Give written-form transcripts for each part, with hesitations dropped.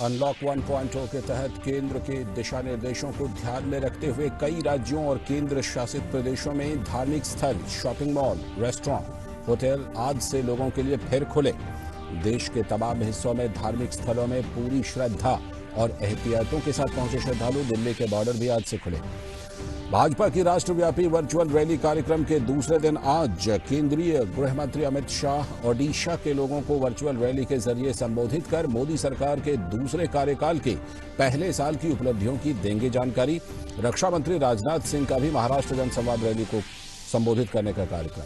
Unlock 1.0 के तहत केंद्र के दिशा निर्देशों को ध्यान में रखते हुए कई राज्यों और केंद्र शासित प्रदेशों में धार्मिक स्थल, शॉपिंग मॉल, रेस्टोरेंट, होटल आज से लोगों के लिए फिर खुले। देश के तमाम हिस्सों में धार्मिक स्थलों में पूरी श्रद्धा और एहतियातों के साथ पहुंचे श्रद्धालु। दिल्ली के बॉर्डर भी आज से खुले। भाजपा की राष्ट्रव्यापी वर्चुअल रैली कार्यक्रम के दूसरे दिन आज केंद्रीय गृह मंत्री अमित शाह ओडिशा के लोगों को वर्चुअल रैली के जरिए संबोधित कर मोदी सरकार के दूसरे कार्यकाल के पहले साल की उपलब्धियों की देंगे जानकारी। रक्षा मंत्री राजनाथ सिंह का भी महाराष्ट्र जनसंवाद रैली को संबोधित करने का कार्यक्रम।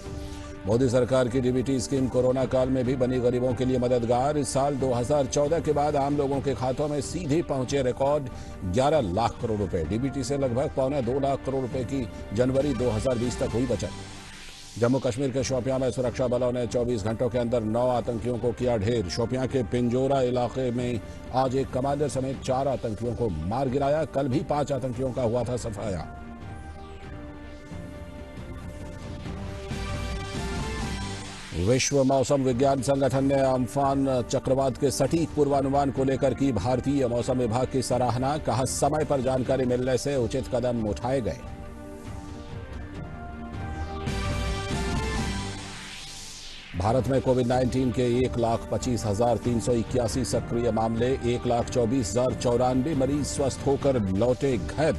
मोदी सरकार की डीबीटी स्कीम कोरोना काल में भी बनी गरीबों के लिए मददगार। इस साल 2014 के बाद आम लोगों के खातों में सीधे पहुंचे रिकॉर्ड 11 लाख करोड़ रुपए। डीबीटी से लगभग 1.25 लाख करोड़ रुपए की जनवरी 2020 तक हुई बचत। जम्मू कश्मीर के शोपियां में सुरक्षा बलों ने 24 घंटों के अंदर 9 आतंकियों को किया ढेर। शोपियां के पिंजोरा इलाके में आज एक कमांडर समेत 4 आतंकियों को मार गिराया। कल भी 5 आतंकियों का हुआ था सफाया। विश्व मौसम विज्ञान संगठन ने अम्फान चक्रवात के सटीक पूर्वानुमान को लेकर की भारतीय मौसम विभाग की सराहना। कहा, समय पर जानकारी मिलने से उचित कदम उठाए गए। भारत में कोविड-19 के 1,25,381 सक्रिय मामले, 1,24,094 मरीज स्वस्थ होकर लौटे घर।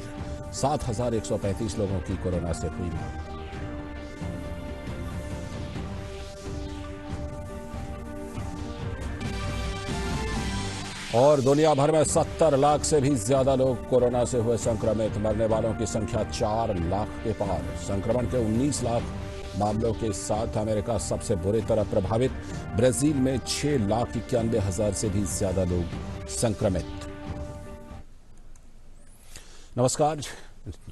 7,135 लोगों की कोरोना से हुई मौत। और दुनिया भर में 70 लाख से भी ज्यादा लोग कोरोना से हुए संक्रमित। मरने वालों की संख्या 4 लाख के पार। संक्रमण के 19 लाख मामलों के साथ अमेरिका सबसे बुरी तरह प्रभावित। ब्राजील में 6,91,000 से भी ज्यादा लोग संक्रमित। नमस्कार,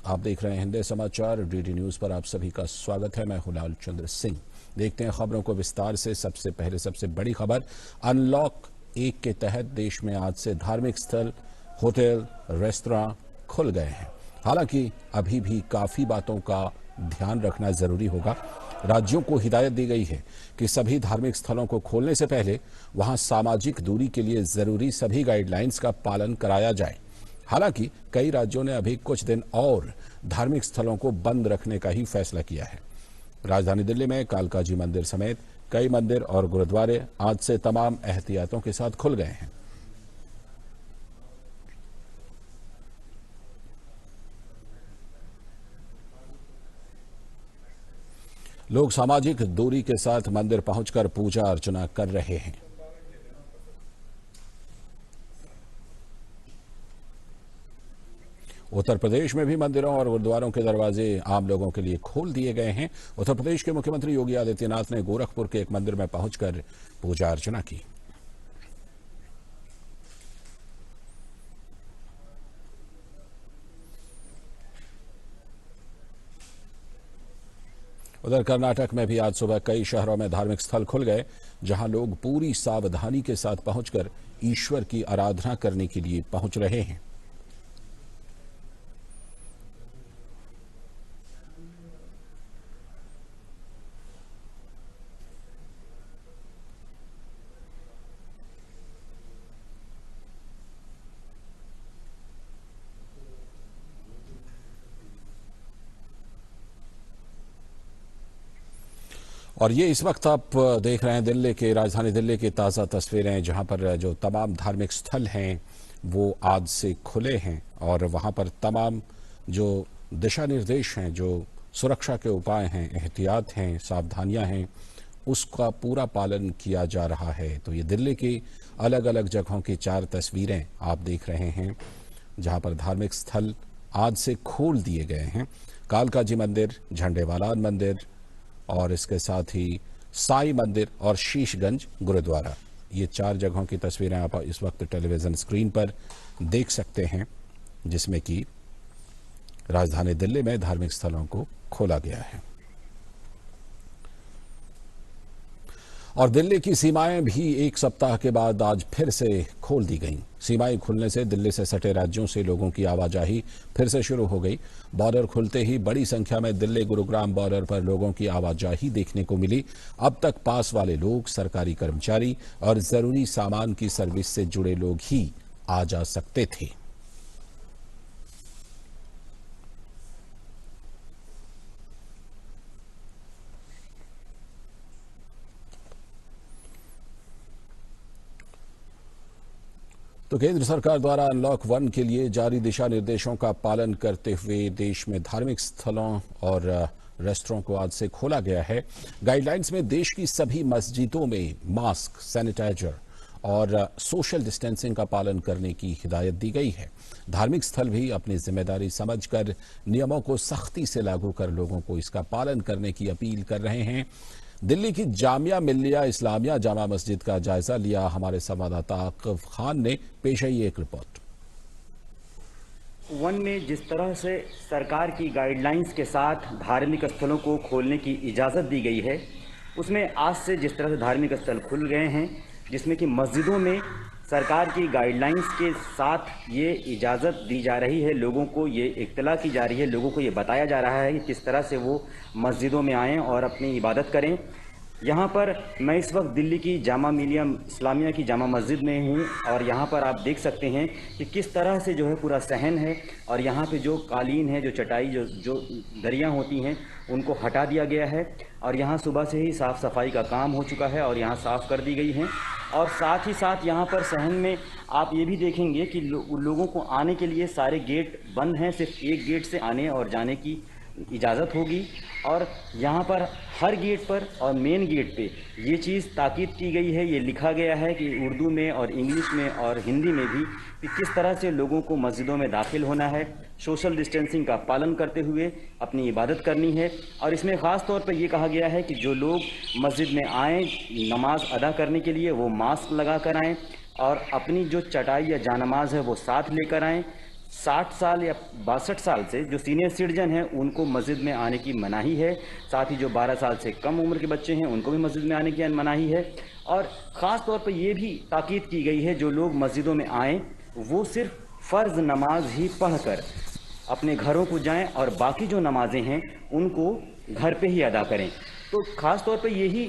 आप देख रहे हैं हिंदी समाचार डीडी न्यूज पर। आप सभी का स्वागत है। मैं हूं लाल चंद्र सिंह। देखते हैं खबरों को विस्तार से। सबसे पहले सबसे बड़ी खबर, अनलॉक 1 के तहत देश में आज से धार्मिक स्थल, होटल, रेस्तरां खुल गए हैं। हालांकि अभी भी काफी बातों का ध्यान रखना जरूरी होगा। राज्यों को हिदायत दी गई है कि सभी धार्मिक स्थलों को खोलने से पहले वहां सामाजिक दूरी के लिए जरूरी सभी गाइडलाइंस का पालन कराया जाए। हालांकि कई राज्यों ने अभी कुछ दिन और धार्मिक स्थलों को बंद रखने का ही फैसला किया है। राजधानी दिल्ली में कालका जी मंदिर समेत कई मंदिर और गुरुद्वारे आज से तमाम एहतियातों के साथ खुल गए हैं। लोग सामाजिक दूरी के साथ मंदिर पहुंचकर पूजा अर्चना कर रहे हैं। उत्तर प्रदेश में भी मंदिरों और गुरुद्वारों के दरवाजे आम लोगों के लिए खोल दिए गए हैं। उत्तर प्रदेश के मुख्यमंत्री योगी आदित्यनाथ ने गोरखपुर के एक मंदिर में पहुंचकर पूजा अर्चना की। उधर कर्नाटक में भी आज सुबह कई शहरों में धार्मिक स्थल खुल गए, जहां लोग पूरी सावधानी के साथ पहुंचकर ईश्वर की आराधना करने के लिए पहुंच रहे हैं। और ये इस वक्त आप देख रहे हैं दिल्ली के, राजधानी दिल्ली की ताज़ा तस्वीरें, जहां पर जो तमाम धार्मिक स्थल हैं वो आज से खुले हैं और वहां पर तमाम जो दिशा निर्देश हैं, जो सुरक्षा के उपाय हैं, एहतियात हैं, सावधानियां हैं, उसका पूरा पालन किया जा रहा है। तो ये दिल्ली की अलग अलग जगहों की 4 तस्वीरें आप देख रहे हैं, जहां पर धार्मिक स्थल आज से खोल दिए गए हैं। कालका जी मंदिर, झंडेवालान मंदिर और इसके साथ ही साई मंदिर और शीशगंज गुरुद्वारा, ये 4 जगहों की तस्वीरें आप इस वक्त टेलीविजन स्क्रीन पर देख सकते हैं, जिसमें कि राजधानी दिल्ली में धार्मिक स्थलों को खोला गया है। और दिल्ली की सीमाएं भी एक सप्ताह के बाद आज फिर से खोल दी गईं। सीमाएं खुलने से दिल्ली से सटे राज्यों से लोगों की आवाजाही फिर से शुरू हो गई। बॉर्डर खुलते ही बड़ी संख्या में दिल्ली गुरुग्राम बॉर्डर पर लोगों की आवाजाही देखने को मिली। अब तक पास वाले लोग, सरकारी कर्मचारी और जरूरी सामान की सर्विस से जुड़े लोग ही आ जा सकते थे। तो केंद्र सरकार द्वारा अनलॉक 1 के लिए जारी दिशा निर्देशों का पालन करते हुए देश में धार्मिक स्थलों और रेस्टोरेंट को आज से खोला गया है। गाइडलाइंस में देश की सभी मस्जिदों में मास्क, सैनिटाइजर और सोशल डिस्टेंसिंग का पालन करने की हिदायत दी गई है। धार्मिक स्थल भी अपनी जिम्मेदारी समझकर नियमों को सख्ती से लागू कर लोगों को इसका पालन करने की अपील कर रहे हैं। दिल्ली की जामिया मिल्लिया इस्लामिया जामा मस्जिद का जायजा लिया हमारे संवाददाता आकिब खान ने। पेश है ये एक रिपोर्ट। वन में जिस तरह से सरकार की गाइडलाइंस के साथ धार्मिक स्थलों को खोलने की इजाज़त दी गई है, उसमें आज से जिस तरह से धार्मिक स्थल खुल गए हैं, जिसमें कि मस्जिदों में सरकार की गाइडलाइंस के साथ ये इजाज़त दी जा रही है, लोगों को ये इत्तला की जा रही है, लोगों को ये बताया जा रहा है कि किस तरह से वो मस्जिदों में आएँ और अपनी इबादत करें। यहाँ पर मैं इस वक्त दिल्ली की जामा मिल्लिया इस्लामिया की जामा मस्जिद में हूँ और यहाँ पर आप देख सकते हैं कि किस तरह से जो है पूरा सहन है और यहाँ पे जो कालीन है, जो चटाई, जो दरियाँ होती हैं, उनको हटा दिया गया है और यहाँ सुबह से ही साफ़ सफाई का काम हो चुका है और यहाँ साफ़ कर दी गई हैं। और साथ ही साथ यहाँ पर सहन में आप ये भी देखेंगे कि लोगों को आने के लिए सारे गेट बंद हैं, सिर्फ एक गेट से आने और जाने की इजाज़त होगी। और यहाँ पर हर गेट पर और मेन गेट पे ये चीज़ ताकीद की गई है, ये लिखा गया है कि उर्दू में और इंग्लिश में और हिंदी में भी कि किस तरह से लोगों को मस्जिदों में दाखिल होना है, सोशल डिस्टेंसिंग का पालन करते हुए अपनी इबादत करनी है। और इसमें ख़ास तौर पर ये कहा गया है कि जो लोग मस्जिद में आएँ नमाज अदा करने के लिए, वो मास्क लगा कर आएँ और अपनी जो चटाई या जानमाज है वो साथ लेकर आएँ। 60 साल या 62 साल से जो सीनियर सिटीजन हैं उनको मस्जिद में आने की मनाही है। साथ ही जो 12 साल से कम उम्र के बच्चे हैं उनको भी मस्जिद में आने की मनाही है। और ख़ास तौर पर यह भी ताकीद की गई है जो लोग मस्जिदों में आएँ वो सिर्फ फ़र्ज़ नमाज ही पढ़कर अपने घरों को जाएं और बाकी जो नमाजें हैं उनको घर पे ही अदा करें। तो ख़ास तौर पे यही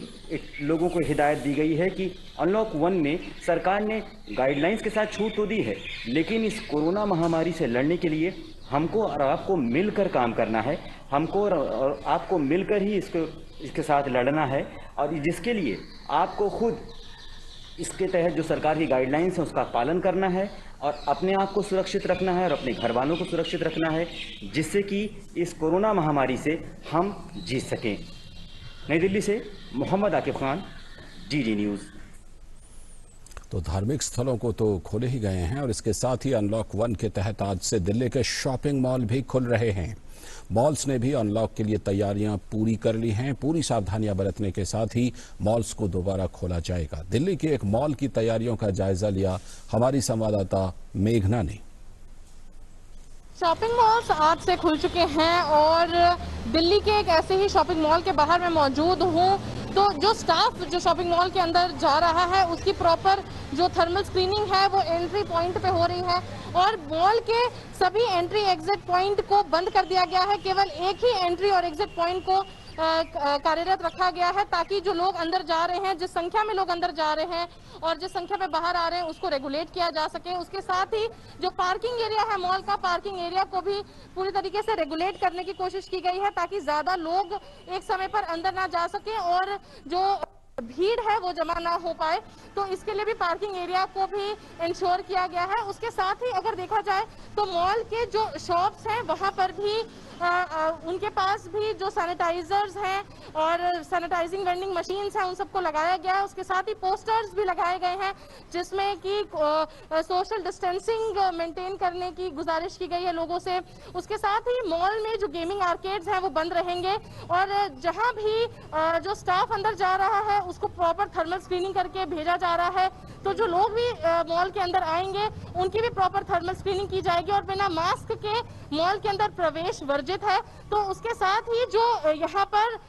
लोगों को हिदायत दी गई है कि अनलॉक 1 में सरकार ने गाइडलाइंस के साथ छूट तो दी है, लेकिन इस कोरोना महामारी से लड़ने के लिए हमको और आपको मिलकर काम करना है, हमको और आपको मिलकर ही इसके साथ लड़ना है। और जिसके लिए आपको खुद इसके तहत जो सरकार की गाइडलाइंस है उसका पालन करना है और अपने आप को सुरक्षित रखना है और अपने घर वालों को सुरक्षित रखना है, जिससे कि इस कोरोना महामारी से हम जीत सकें। नई दिल्ली से मोहम्मद आकिब खान, डीडी न्यूज़। तो धार्मिक स्थलों को तो खोले ही गए हैं और इसके साथ ही अनलॉक 1 के तहत आज से दिल्ली के शॉपिंग मॉल भी खुल रहे हैं। मॉल्स ने भी अनलॉक के लिए तैयारियां पूरी कर ली हैं। पूरी सावधानियां बरतने के साथ ही मॉल्स को दोबारा खोला जाएगा। दिल्ली के एक मॉल की तैयारियों का जायजा लिया हमारी संवाददाता मेघना ने। शॉपिंग मॉल्स आज से खुल चुके हैं और दिल्ली के एक ऐसे ही शॉपिंग मॉल के बाहर मैं मौजूद हूँ। तो जो स्टाफ जो शॉपिंग मॉल के अंदर जा रहा है उसकी प्रॉपर जो थर्मल स्क्रीनिंग है वो एंट्री पॉइंट पे हो रही है और मॉल के सभी एंट्री एग्जिट पॉइंट को बंद कर दिया गया है। केवल एक ही एंट्री और एग्जिट पॉइंट को कार्यरत रखा गया है ताकि जो लोग अंदर जा रहे हैं, जिस संख्या में लोग अंदर जा रहे हैं और जिस संख्या में बाहर आ रहे हैं उसको रेगुलेट किया जा सके। उसके साथ ही जो पार्किंग एरिया है मॉल का, पार्किंग एरिया को भी पूरी तरीके से रेगुलेट करने की कोशिश की गई है ताकि ज्यादा लोग एक समय पर अंदर ना जा सके और जो भीड़ है वो जमा ना हो पाए। तो इसके लिए भी पार्किंग एरिया को भी इंश्योर किया गया है। उसके साथ ही अगर देखा जाए तो मॉल के जो शॉप्स हैं वहां पर भी उनके पास भी जो सैनिटाइजर्स हैं और सैनिटाइजिंग वेंडिंग मशीन्स हैं उन सबको लगाया गया है। उसके साथ ही पोस्टर्स भी लगाए गए हैं जिसमें कि सोशल डिस्टेंसिंग मेंटेन करने की गुजारिश की गई है लोगों से। उसके साथ ही मॉल में जो गेमिंग आर्केड्स हैं वो बंद रहेंगे और जहां भी जो स्टाफ अंदर जा रहा है उसको प्रॉपर थर्मल स्क्रीनिंग करके भेजा जा रहा है। तो जो लोग भी मॉल के अंदर आएंगे उनकी भी प्रॉपर थर्मल स्क्रीनिंग की जाएगी और बिना मास्क के मॉल के अंदर प्रवेश वर्जित है। तो उसके साथ ही जो यहाँ पर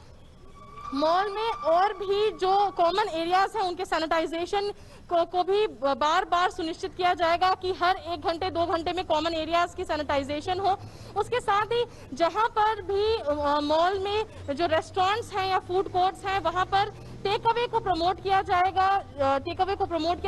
मॉल में और भी जो कॉमन एरियाज हैं उनके सैनिटाइजेशन को भी बार बार सुनिश्चित किया जाएगा कि हर 1 घंटे 2 घंटे में कॉमन एरियाज की सैनिटाइजेशन हो। उसके साथ ही जहां पर भी मॉल में जो रेस्टोरेंट्स हैं या फूड कोर्ट्स हैं वहां पर टेक अवे को प्रमोट किया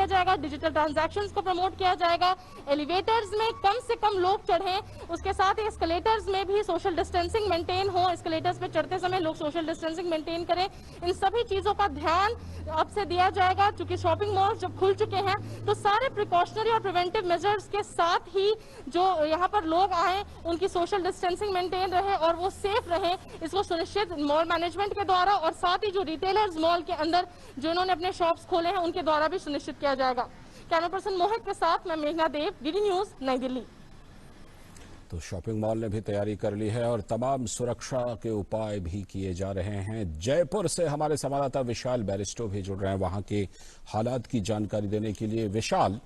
जाएगा, डिजिटल ट्रांजैक्शंस को प्रमोट किया जाएगा, एलिवेटर्स में कम से कम लोग चढ़ें, उसके साथ ही एस्केलेटर्स में भी सोशल डिस्टेंसिंग मेंटेन हो, एस्केलेटर्स पे चढ़ते समय लोग सोशल डिस्टेंसिंग मेंटेन करें। इन सभी चीजों का ध्यान अब से दिया जाएगा। चूंकि शॉपिंग मॉल जब खुल चुके हैं तो सारे प्रिकॉशनरी और प्रिवेंटिव मेजर्स के साथ ही जो यहाँ पर लोग आए उनकी सोशल डिस्टेंसिंग मेंटेन रहे और वो सेफ रहे, इसको सुनिश्चित मॉल मैनेजमेंट के द्वारा और साथ ही जो रिटेलर्स मॉल के अंदर जो इन्होंने अपने शॉप्स खोले हैं उनके द्वारा भी सुनिश्चित किया जाएगा। कैमरा पर्सन मोहित के साथ मैं मेघना देव, डीडी न्यूज, नई दिल्ली। तो शॉपिंग मॉल ने भी तैयारी कर ली है और तमाम सुरक्षा के उपाय भी किए जा रहे हैं। जयपुर से हमारे संवाददाता विशाल बैरिस्टो भी जुड़ रहे हैं वहां के हालात की जानकारी देने के लिए। विशाल,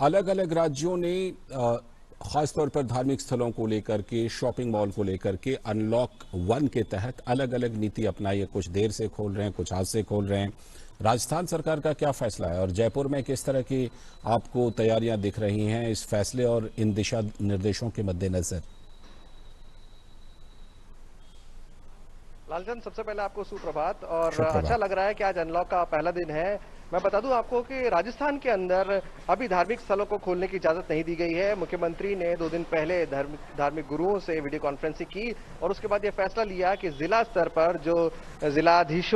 अलग अलग राज्यों ने खासतौर पर धार्मिक स्थलों को लेकर के, शॉपिंग मॉल को लेकर के अनलॉक 1 के तहत अलग अलग नीति अपनाई है। कुछ देर से खोल रहे हैं, कुछ आज से खोल रहे हैं। राजस्थान सरकार का क्या फैसला है और जयपुर में किस तरह की आपको तैयारियां दिख रही हैं इस फैसले और इन दिशा निर्देशों के मद्देनजर? लालचंद, सबसे पहले आपको सुप्रभात। और अच्छा लग रहा है कि आज अनलॉक का पहला दिन है। मैं बता दूं आपको कि राजस्थान के अंदर अभी धार्मिक स्थलों को खोलने की इजाजत नहीं दी गई है। मुख्यमंत्री ने 2 दिन पहले धार्मिक गुरुओं से वीडियो कॉन्फ्रेंसिंग की और उसके बाद यह फैसला लिया कि जिला स्तर पर जो जिलाधीश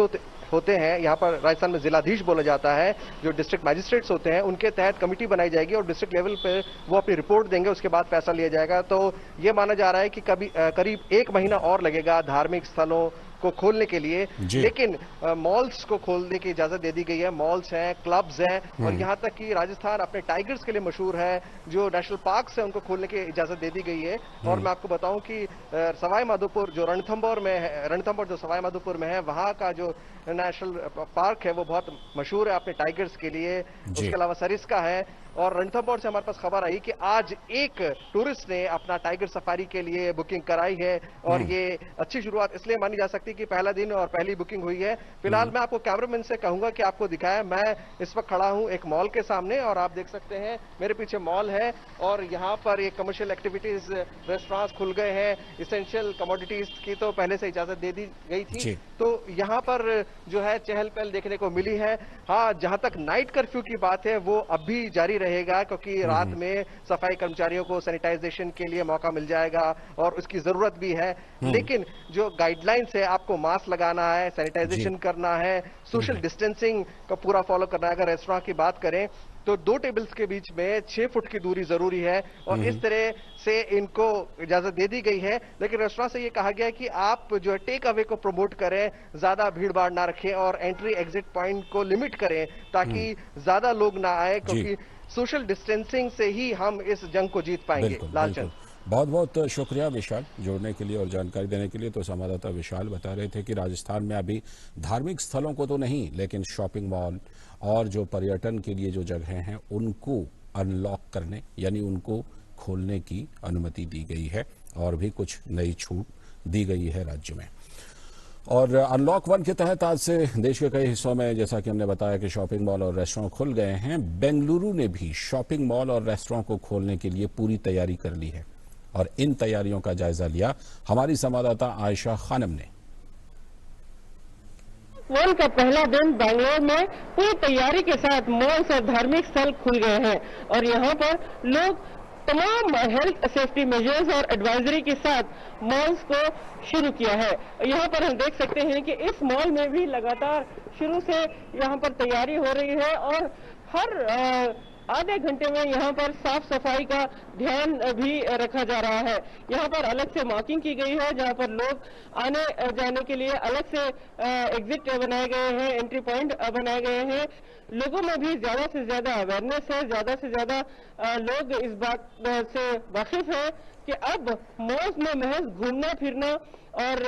होते हैं, यहाँ पर राजस्थान में जिलाधीश बोला जाता है, जो डिस्ट्रिक्ट मैजिस्ट्रेट्स होते हैं, उनके तहत कमेटी बनाई जाएगी और डिस्ट्रिक्ट लेवल पे वो अपनी रिपोर्ट देंगे, उसके बाद फैसला लिया जाएगा। तो ये माना जा रहा है कि करीब 1 महीना और लगेगा धार्मिक स्थलों को खोलने के लिए, लेकिन मॉल्स को खोलने की इजाजत दे दी गई है। मॉल्स हैं, क्लब्स हैं और यहाँ तक कि राजस्थान अपने टाइगर्स के लिए मशहूर है, जो नेशनल पार्क्स है उनको खोलने की इजाजत दे दी गई है। और मैं आपको बताऊं कि सवाई माधोपुर जो रणथंभौर जो सवाई माधोपुर में है, वहाँ का जो नेशनल पार्क है वो बहुत मशहूर है अपने टाइगर्स के लिए। उसके अलावा सरिस्का है। और रणथंभौर से हमारे पास खबर आई कि आज एक टूरिस्ट ने अपना टाइगर सफारी के लिए बुकिंग कराई है और ये अच्छी शुरुआत इसलिए मानी जा सकती है कि पहला दिन और पहली बुकिंग हुई है। फिलहाल मैं आपको कैमरामैन से कहूंगा कि आपको दिखाया, मैं इस वक्त खड़ा हूं एक मॉल के सामने और आप देख सकते हैं मेरे पीछे मॉल है और यहाँ पर ये कमर्शियल एक्टिविटीज, रेस्टोरेंट्स खुल गए हैं। इसेंशियल कमोडिटीज की तो पहले से इजाजत दे दी गई थी, तो यहाँ पर जो है चहल पहल देखने को मिली है। हाँ, जहां तक नाइट कर्फ्यू की बात है वो अब भी जारी रहेगा, क्योंकि रात में सफाई कर्मचारियों को सैनिटाइजेशन के लिए मौका मिल जाएगा और उसकी जरूरत भी है। लेकिन जो गाइडलाइंस है, आपको मास्क लगाना है, सैनिटाइजेशन करना है, सोशल डिस्टेंसिंग का पूरा फॉलो करना है। अगर रेस्टोरेंट की बात करें तो 2 टेबल्स के बीच में 6 फुट की दूरी जरूरी है और इस तरह से इनको इजाजत दे दी गई है। लेकिन रेस्टोरेंट से ये कहा गया है कि आप जो है टेक अवे को प्रमोट करें, ज्यादा भीड़ भाड़ ना रखें और एंट्री एग्जिट पॉइंट को लिमिट करें ताकि ज्यादा लोग ना आए, क्योंकि सोशल डिस्टेंसिंग से ही हम इस जंग को जीत पाएंगे। लालचंद, बहुत बहुत शुक्रिया विशाल जुड़ने के लिए और जानकारी देने के लिए। तो संवाददाता विशाल बता रहे थे कि राजस्थान में अभी धार्मिक स्थलों को तो नहीं, लेकिन शॉपिंग मॉल और जो पर्यटन के लिए जो जगहें हैं उनको अनलॉक करने यानी उनको खोलने की अनुमति दी गई है और भी कुछ नई छूट दी गई है राज्य में। और अनलॉक 1 के तहत आज से देश के कई हिस्सों में, जैसा कि हमने बताया, कि शॉपिंग मॉल और रेस्टोरेंट खुल गए हैं। बेंगलुरु ने भी शॉपिंग मॉल और रेस्टोरेंट को खोलने के लिए पूरी तैयारी कर ली है और इन तैयारियों का जायजा लिया हमारी संवाददाता आयशा खानम ने। वन का पहला दिन बेंगलोर में पूरी तैयारी के साथ मॉल्स और धार्मिक स्थल खुल गए हैं और यहाँ पर लोग तमाम हेल्थ सेफ्टी मेजर्स और एडवाइजरी के साथ मॉल्स को शुरू किया है। यहाँ पर हम देख सकते हैं कि इस मॉल में भी लगातार शुरू से यहाँ पर तैयारी हो रही है और हर आधे घंटे में यहाँ पर साफ सफाई का ध्यान भी रखा जा रहा है। यहाँ पर अलग से मार्किंग की गई है, जहाँ पर लोग आने जाने के लिए अलग से एग्जिट बनाए गए हैं, एंट्री पॉइंट बनाए गए हैं। लोगों में भी ज्यादा से ज्यादा अवेयरनेस है, ज्यादा से ज्यादा लोग इस बात से वाकिफ है कि अब मॉल्स में महज घूमना फिरना और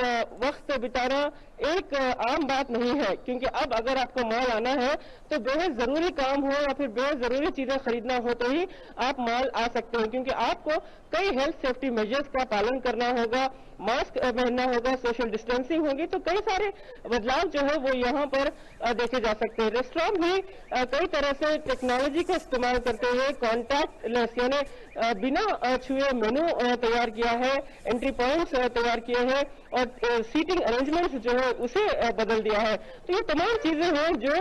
वक्त बिताना एक आम बात नहीं है, क्योंकि अब अगर आपको मॉल आना है तो बेहद जरूरी काम हो या फिर बेहद जरूरी चीजें खरीदना हो तो ही आप मॉल आ सकते हैं, क्योंकि आपको कई हेल्थ सेफ्टी मेजर्स का पालन करना होगा। मास्क पहनना होगा, सोशल डिस्टेंसिंग होगी, तो कई सारे बदलाव जो है वो यहाँ पर देखे जा सकते हैं। रेस्टोरेंट भी कई तरह से टेक्नोलॉजी का इस्तेमाल करते हुए कॉन्टैक्ट लेस यानी बिना छुए मेनू तैयार किया है, एंट्री पॉइंट्स तैयार किए हैं और सीटिंग अरेंजमेंट्स जो है उसे बदल दिया है। तो ये तमाम चीजें हैं जो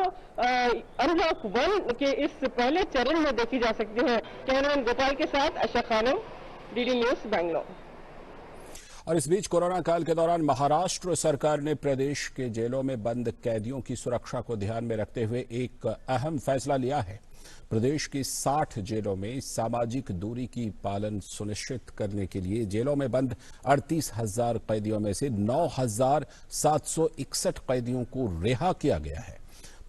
अनलॉक 1 के इस पहले चरण में देखी जा सकती है। कैमरामैन गोपाल के साथ अशा खानम, डीडी न्यूज, बैंगलोर। और इस बीच कोरोना काल के दौरान महाराष्ट्र सरकार ने प्रदेश के जेलों में बंद कैदियों की सुरक्षा को ध्यान में रखते हुए एक अहम फैसला लिया है। प्रदेश की 60 जेलों में सामाजिक दूरी की पालन सुनिश्चित करने के लिए जेलों में बंद 38,000 कैदियों में से 9,761 कैदियों को रिहा किया गया है।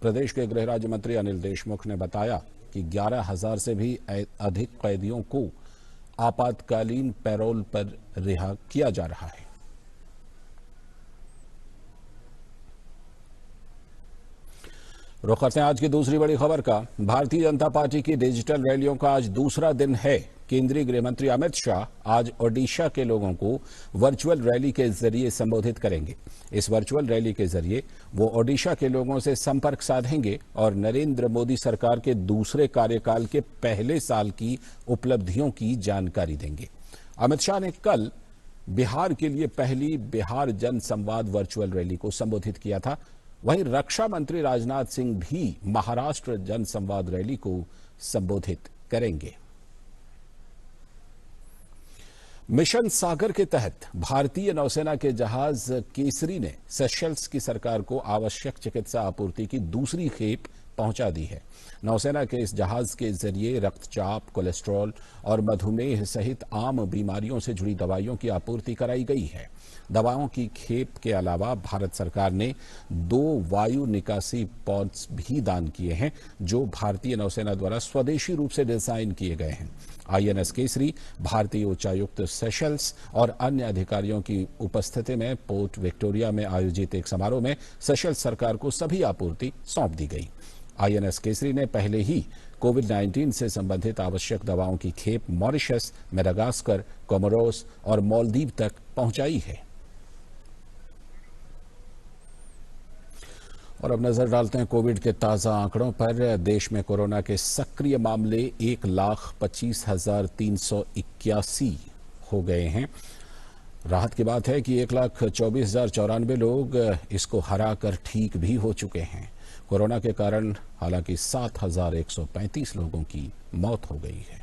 प्रदेश के गृह राज्य मंत्री अनिल देशमुख ने बताया कि 11,000 से भी अधिक कैदियों को आपातकालीन पैरोल पर रिहा किया जा रहा है। रुख करते हैं आज की दूसरी बड़ी खबर का। भारतीय जनता पार्टी की डिजिटल रैलियों का आज दूसरा दिन है। केंद्रीय गृह मंत्री अमित शाह आज ओडिशा के लोगों को वर्चुअल रैली के जरिए संबोधित करेंगे। इस वर्चुअल रैली के जरिए वो ओडिशा के लोगों से संपर्क साधेंगे और नरेंद्र मोदी सरकार के दूसरे कार्यकाल के पहले साल की उपलब्धियों की जानकारी देंगे। अमित शाह ने कल बिहार के लिए पहली बिहार जन संवाद वर्चुअल रैली को संबोधित किया था। वहीं रक्षा मंत्री राजनाथ सिंह भी महाराष्ट्र जन संवाद रैली को संबोधित करेंगे। मिशन सागर के तहत भारतीय नौसेना के जहाज केसरी ने सेशल्स की सरकार को आवश्यक चिकित्सा आपूर्ति की दूसरी खेप पहुंचा दी है। नौसेना के इस जहाज के जरिए रक्तचाप, कोलेस्ट्रॉल और मधुमेह सहित आम बीमारियों से जुड़ी दवाइयों की आपूर्ति कराई गई है। दवाओं की खेप के अलावा भारत सरकार ने 2 वायु निकासी पॉड्स भी दान किए हैं, जो भारतीय नौसेना द्वारा स्वदेशी रूप से डिजाइन किए गए हैं। आईएनएस केसरी भारतीय उच्चायुक्त सेशल्स और अन्य अधिकारियों की उपस्थिति में पोर्ट विक्टोरिया में आयोजित एक समारोह में सेशल्स सरकार को सभी आपूर्ति सौंप दी गई। आईएनएस केसरी ने पहले ही कोविड-19 से संबंधित आवश्यक दवाओं की खेप मॉरिशस, मेडागास्कर, कोमोरोस और मालदीव तक पहुंचाई है। और अब नजर डालते हैं कोविड के ताजा आंकड़ों पर। देश में कोरोना के सक्रिय मामले 1,25,381 हो गए हैं। राहत की बात है कि 1,24,094 लोग इसको हराकर ठीक भी हो चुके हैं। कोरोना के कारण हालांकि 7,135 लोगों की मौत हो गई है।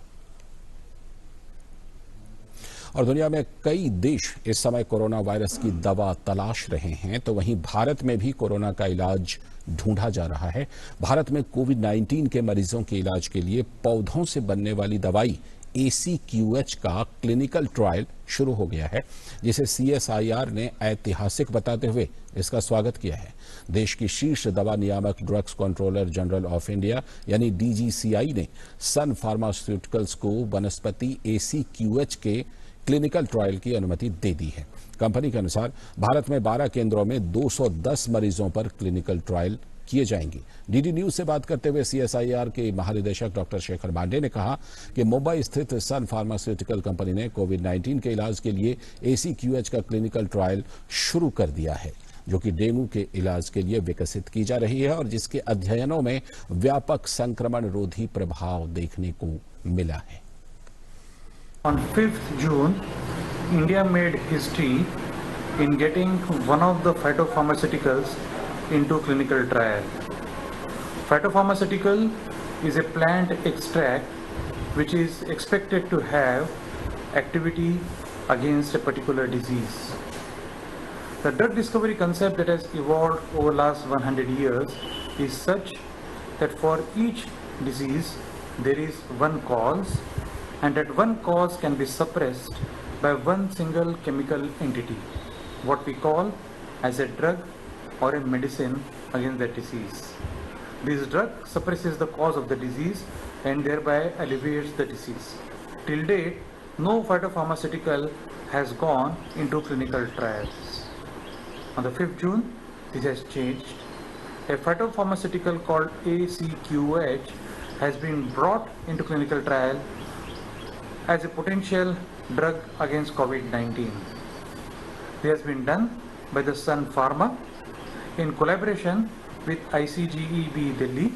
और दुनिया में कई देश इस समय कोरोना वायरस की दवा तलाश रहे हैं, तो वहीं भारत में भी कोरोना का इलाज ढूंढा जा रहा है। भारत में कोविड-19 के मरीजों के इलाज के लिए पौधों से बनने वाली दवाई ACQH का क्लिनिकल ट्रायल शुरू हो गया है, जिसे CSIR ने ऐतिहासिक बताते हुए इसका स्वागत किया है। देश की शीर्ष दवा नियामक drugs controller general of India यानी DGCI ने सन फार्मास्यूटिकल्स को वनस्पति ACQH के क्लिनिकल ट्रायल की अनुमति दे दी है। कंपनी के अनुसार भारत में 12 केंद्रों में 210 मरीजों पर क्लिनिकल ट्रायल किए जाएंगे। डीडी न्यूज से बात करते हुए CSIR के महानिदेशक डॉक्टर शेखर मांडे ने कहा कि मुंबई स्थित सन फार्मास्यूटिकल कंपनी ने कोविड-19 के इलाज के लिए ACQH का क्लिनिकल ट्रायल शुरू कर दिया है, जो कि डेंगू के इलाज के लिए विकसित की जा रही है और जिसके अध्ययनों में व्यापक संक्रमण रोधी प्रभाव देखने को मिला है। On 5th June, India made history in getting one of the phytopharmaceuticals into clinical trial. Phytopharmaceutical is a plant extract which is expected to have activity against a particular disease. The drug discovery concept that has evolved over the last 100 years is such that for each disease there is one cause, and that one cause can be suppressed by one single chemical entity, what we call as a drug or a medicine against that disease. This drug suppresses the cause of the disease and thereby alleviates the disease. Till date, no phytopharmaceutical has gone into clinical trials. On the 5th June, this has changed. A phytopharmaceutical called ACQH has been brought into clinical trial as a potential drug against COVID-19. has been done by the Sun Pharma in collaboration with ICGEB Delhi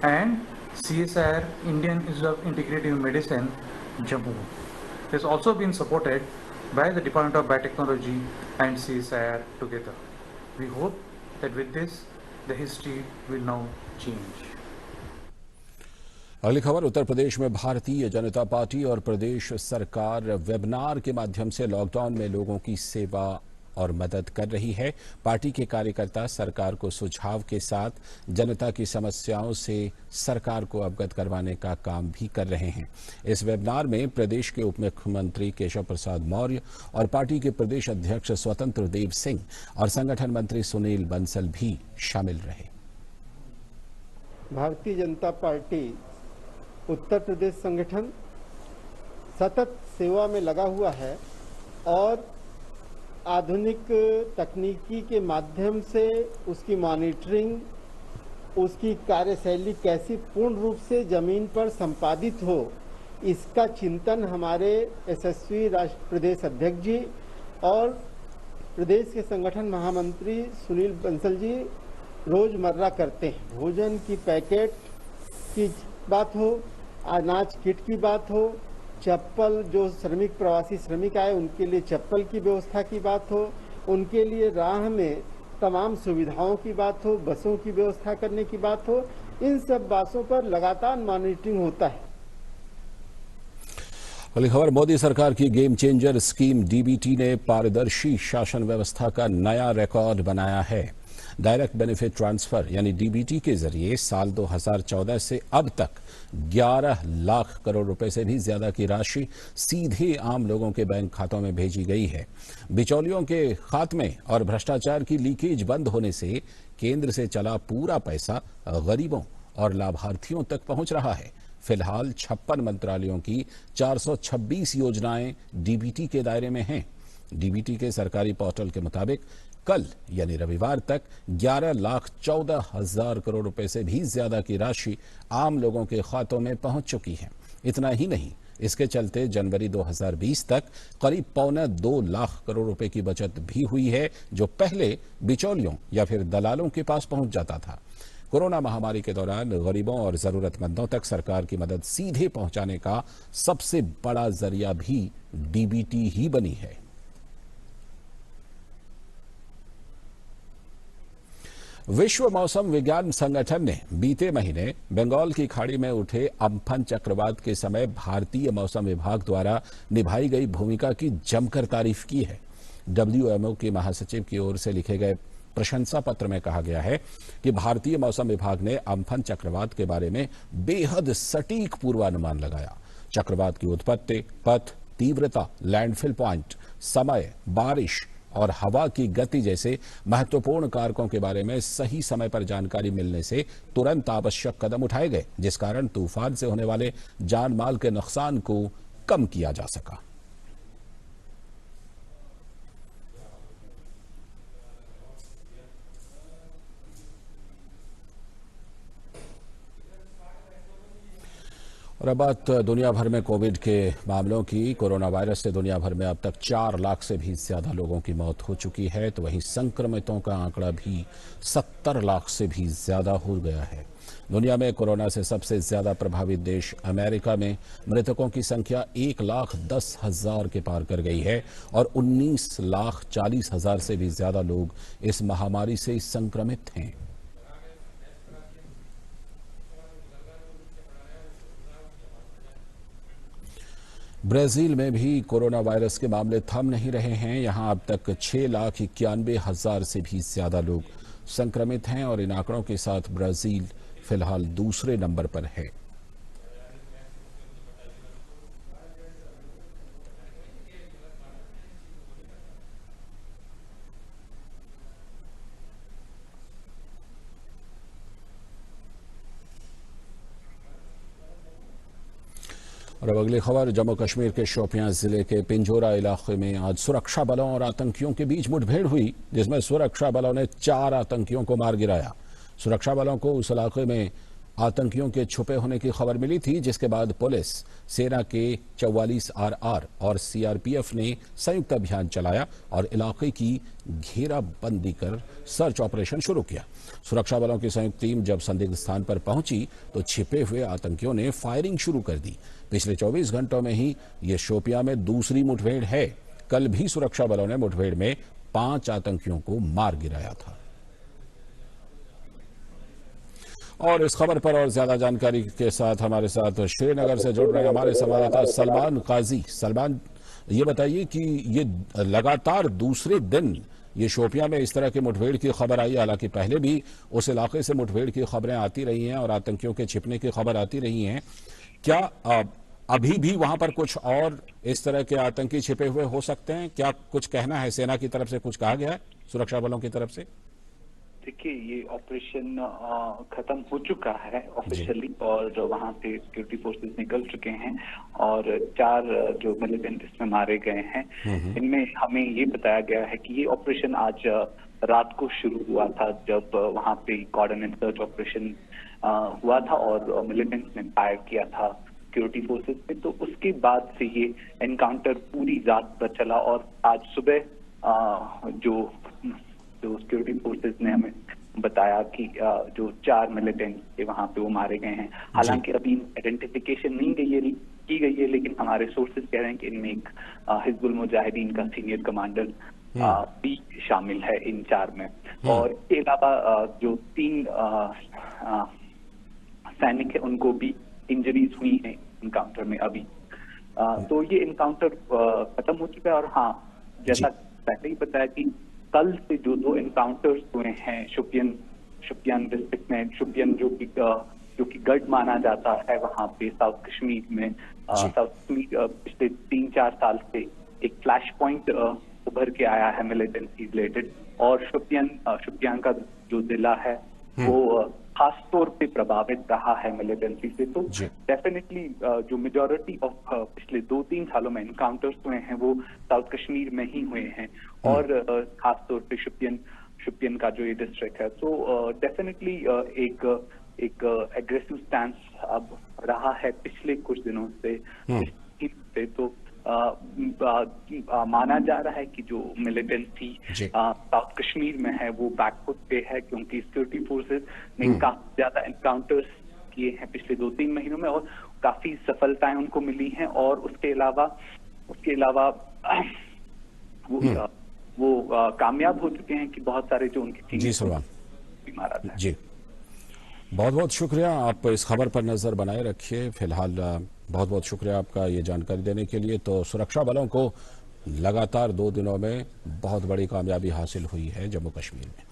and CSIR Indian Institute of Integrative Medicine, Jammu. It has also been supported by the Department of Biotechnology and CSIR together. We hope that with this, the history will now change. अगली खबर, उत्तर प्रदेश में Bharatiya Janata party और प्रदेश सरकार webinar के माध्यम से lockdown में लोगों की सेवा और मदद कर रही है। पार्टी के कार्यकर्ता सरकार को सुझाव के साथ जनता की समस्याओं से सरकार को अवगत करवाने का काम भी कर रहे हैं। इस वेबिनार में प्रदेश के उप मुख्यमंत्री केशव प्रसाद मौर्य और पार्टी के प्रदेश अध्यक्ष स्वतंत्र देव सिंह और संगठन मंत्री सुनील बंसल भी शामिल रहे। भारतीय जनता पार्टी उत्तर प्रदेश संगठन सतत सेवा में लगा हुआ है और आधुनिक तकनीकी के माध्यम से उसकी मॉनिटरिंग, उसकी कार्यशैली कैसी पूर्ण रूप से जमीन पर संपादित हो, इसका चिंतन हमारे यशस्वी राष्ट्रीय प्रदेश अध्यक्ष जी और प्रदेश के संगठन महामंत्री सुनील बंसल जी रोजमर्रा करते हैं। भोजन की पैकेट की बात हो, अनाज किट की बात हो, चप्पल जो श्रमिक प्रवासी श्रमिक आए उनके लिए चप्पल की व्यवस्था की बात हो, उनके लिए राह में तमाम सुविधाओं की बात हो, बसों की व्यवस्था करने की बात हो, इन सब बातों पर लगातार मॉनिटरिंग होता है। अगली खबर, मोदी सरकार की गेम चेंजर स्कीम डीबीटी ने पारदर्शी शासन व्यवस्था का नया रिकॉर्ड बनाया है। डायरेक्ट बेनिफिट ट्रांसफर यानी डीबीटी के जरिए साल 2014 से अब तक 11 लाख करोड़ रुपए से भी ज्यादा की राशि सीधे आम लोगों के बैंक खातों में भेजी गई है। बिचौलियों के खात्मे और भ्रष्टाचार की लीकेज बंद होने से केंद्र से चला पूरा पैसा गरीबों और लाभार्थियों तक पहुंच रहा है। फिलहाल 56 मंत्रालयों की 426 योजनाएं डीबीटी के दायरे में हैं। डीबीटी के सरकारी पोर्टल के मुताबिक कल यानी रविवार तक 11,14,000 करोड़ रुपए से भी ज्यादा की राशि आम लोगों के खातों में पहुंच चुकी है। इतना ही नहीं, इसके चलते जनवरी 2020 तक करीब 1.25 लाख करोड़ रुपए की बचत भी हुई है, जो पहले बिचौलियों या फिर दलालों के पास पहुंच जाता था। कोरोना महामारी के दौरान गरीबों और जरूरतमंदों तक सरकार की मदद सीधे पहुंचाने का सबसे बड़ा जरिया भी डीबीटी ही बनी है। विश्व मौसम विज्ञान संगठन ने बीते महीने बंगाल की खाड़ी में उठे अम्फन चक्रवात के समय भारतीय मौसम विभाग द्वारा निभाई गई भूमिका की जमकर तारीफ की है। डब्ल्यूएमओ के महासचिव की ओर से लिखे गए प्रशंसा पत्र में कहा गया है कि भारतीय मौसम विभाग ने अम्फन चक्रवात के बारे में बेहद सटीक पूर्वानुमान लगाया। चक्रवात की उत्पत्ति, पथ, तीव्रता, लैंडफिल पॉइंट, समय, बारिश और हवा की गति जैसे महत्वपूर्ण कारकों के बारे में सही समय पर जानकारी मिलने से तुरंत आवश्यक कदम उठाए गए, जिस कारण तूफान से होने वाले जान माल के नुकसान को कम किया जा सका। और अब बात दुनिया भर में कोविड के मामलों की। कोरोना वायरस से दुनिया भर में अब तक 4 लाख से भी ज्यादा लोगों की मौत हो चुकी है, तो वहीं संक्रमितों का आंकड़ा भी 70 लाख से भी ज्यादा हो गया है। दुनिया में कोरोना से सबसे ज्यादा प्रभावित देश अमेरिका में मृतकों की संख्या 1,10,000 के पार कर गई है और 19,40,000 से भी ज्यादा लोग इस महामारी से संक्रमित हैं। ब्राजील में भी कोरोना वायरस के मामले थम नहीं रहे हैं। यहां अब तक 6,91,000 से भी ज्यादा लोग संक्रमित हैं और इन आंकड़ों के साथ ब्राजील फिलहाल दूसरे नंबर पर है। और अब अगली खबर, जम्मू कश्मीर के शोपियां जिले के पिंजोरा इलाके में आज सुरक्षा बलों और आतंकियों के बीच मुठभेड़ हुई, जिसमें सुरक्षा बलों ने 4 आतंकियों को मार गिराया। सुरक्षा बलों को उस इलाके में आतंकियों के छुपे होने की खबर मिली थी, जिसके बाद पुलिस, सेना के 44 RR और CRPF ने संयुक्त अभियान चलाया और इलाके की घेराबंदी कर सर्च ऑपरेशन शुरू किया। सुरक्षा बलों की संयुक्त टीम जब संदिग्ध स्थान पर पहुंची तो छिपे हुए आतंकियों ने फायरिंग शुरू कर दी। पिछले 24 घंटों में ही ये शोपियां में दूसरी मुठभेड़ है। कल भी सुरक्षा बलों ने मुठभेड़ में 5 आतंकियों को मार गिराया था। और इस खबर पर और ज्यादा जानकारी के साथ हमारे साथ श्रीनगर से जुड़ रहे हमारे संवाददाता सलमान काजी। सलमान, ये बताइए कि ये लगातार दूसरे दिन ये शोपियां में इस तरह की मुठभेड़ की खबर आई, हालांकि पहले भी उस इलाके से मुठभेड़ की खबरें आती रही हैं और आतंकियों के छिपने की खबर आती रही हैं। क्या अभी भी वहां पर कुछ और इस तरह के आतंकी छिपे हुए हो सकते हैं? क्या कुछ कहना है सेना की तरफ से, कुछ कहा गया है सुरक्षा बलों की तरफ से? देखिए, ये ऑपरेशन खत्म हो चुका है ऑफिशियली और वहां से सिक्योरिटी फोर्सेस निकल चुके हैं और 4 जो मिलिटेंट इसमें मारे गए हैं। इनमें हमें ये बताया गया है कि ये ऑपरेशन आज रात को शुरू हुआ था, जब वहां पे कोऑर्डिनेट सर्च ऑपरेशन हुआ था और मिलिटेंट्स ने फायर किया था सिक्योरिटी फोर्सेस पे। तो उसके बाद से ये एनकाउंटर पूरी रात भर चला और आज सुबह जो सिक्योरिटी फोर्सेस ने हमें बताया कि जो 4 मिलिटेंट थे वहां पे वो मारे गए हैं। हालांकि अभी आइडेंटिफिकेशन नहीं की गई है, लेकिन हमारे सोर्सेज कह रहे हैं कि इनमें एक हिजबुल मुजाहिदीन का सीनियर कमांडर भी शामिल है इन 4 में। और इसके अलावा जो 3 सैनिक है उनको भी इंजरीज हुई हैं इनकाउंटर में अभी। तो ये इनकाउंटर खत्म हो चुका है। और हाँ, जैसा पहले ही बताया कि कल से जो 2 एनकाउंटर्स हुए हैं शुपियान डिस्ट्रिक्ट में, शुपियान जो कि गढ़ माना जाता है वहां पे साउथ कश्मीर में। साउथ कश्मीर पिछले 3-4 साल से एक फ्लैश पॉइंट उभर के आया है मिलिटेंसी रिलेटेड। और शुपियान का जो जिला है वो खास तौर पे प्रभावित रहा है मिलिटेंसी से। तो डेफिनेटली जो मेजॉरिटी ऑफ पिछले 2-3 सालों में एनकाउंटर्स हुए हैं वो साउथ कश्मीर में ही हुए हैं और खास तौर पे शुपियन का जो ये डिस्ट्रिक्ट है। तो डेफिनेटली एक एग्रेसिव स्टैंस अब रहा है पिछले कुछ दिनों से। तो माना जा रहा है कि जो मिलिटेंसी साउथ कश्मीर में है वो बैकफुट पे है, क्योंकि सिक्योरिटी फोर्सेस ने काफी ज्यादा एनकाउंटर्स किए हैं पिछले 2-3 महीनों में और काफी सफलताएं उनको मिली हैं। और उसके अलावा वो कामयाब हो चुके हैं कि बहुत सारे जो उनके जी मारा था। जी, बहुत बहुत शुक्रिया। आप इस खबर पर नजर बनाए रखिए। फिलहाल बहुत बहुत शुक्रिया आपका ये जानकारी देने के लिए। तो सुरक्षा बलों को लगातार 2 दिनों में बहुत बड़ी कामयाबी हासिल हुई है जम्मू कश्मीर में।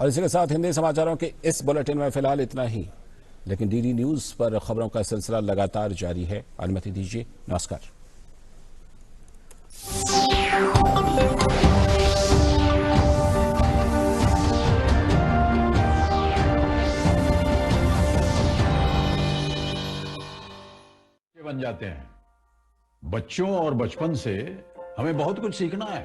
और इसी के साथ हिंदी समाचारों के इस बुलेटिन में फिलहाल इतना ही, लेकिन डीडी न्यूज पर खबरों का सिलसिला लगातार जारी है। अनुमति दीजिए, नमस्कार। बन जाते हैं। बच्चों और बचपन से हमें बहुत कुछ सीखना है।